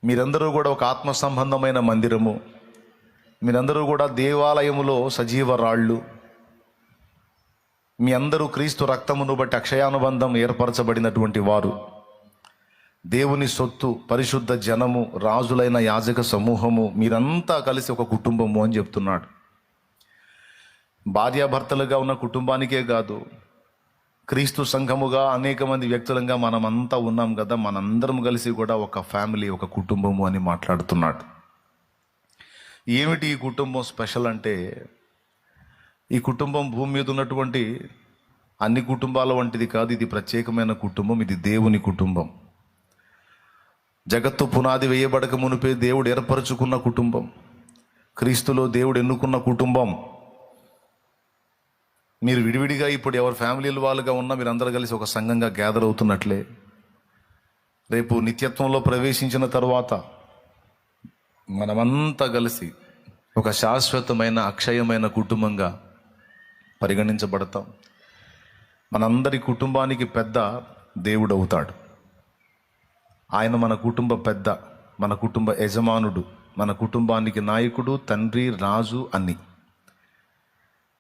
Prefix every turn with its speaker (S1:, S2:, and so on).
S1: మీరందరూ కూడా ఒక ఆత్మ సంబంధమైన మందిరము, మీరందరూ కూడా దేవాలయములో సజీవ రాళ్ళు, మీ అందరూ క్రీస్తు రక్తమును బట్టి అక్షయానుబంధం ఏర్పరచబడినటువంటి వారు, దేవుని సొత్తు, పరిశుద్ధ జనము, రాజులైన యాజక సమూహము, మీరంతా కలిసి ఒక కుటుంబము అని చెప్తున్నాడు. భార్యాభర్తలుగా ఉన్న కుటుంబానికే కాదు, క్రీస్తు సంఘముగా అనేక మంది వ్యక్తులంగా మనమంతా ఉన్నాం కదా, మనందరం కలిసి కూడా ఒక ఫ్యామిలీ, ఒక కుటుంబము అని మాట్లాడుతున్నాడు. ఏమిటి ఈ కుటుంబం స్పెషల్ అంటే, ఈ కుటుంబం భూమి మీద ఉన్నటువంటి అన్ని కుటుంబాల వంటిది కాదు. ఇది ప్రత్యేకమైన కుటుంబం, ఇది దేవుని కుటుంబం. జగత్తు పునాది వేయబడక మునిపే దేవుడు ఏర్పరచుకున్న కుటుంబం, క్రీస్తులో దేవుడు ఎన్నుకున్న కుటుంబం. మీరు విడివిడిగా ఇప్పుడు ఎవరి ఫ్యామిలీల వాళ్ళుగా ఉన్నా మీరందరూ కలిసి ఒక సంఘంగా గ్యాదర్ అవుతున్నట్లే, రేపు నిత్యత్వంలో ప్రవేశించిన తర్వాత మనమంతా కలిసి ఒక శాశ్వతమైన అక్షయమైన కుటుంబంగా పరిగణించబడతాం. మనందరి కుటుంబానికి పెద్ద దేవుడు అవుతాడు. ఆయన మన కుటుంబ పెద్ద, మన కుటుంబ యజమానుడు, మన కుటుంబానికి నాయకుడు, తండ్రి, రాజు అన్ని.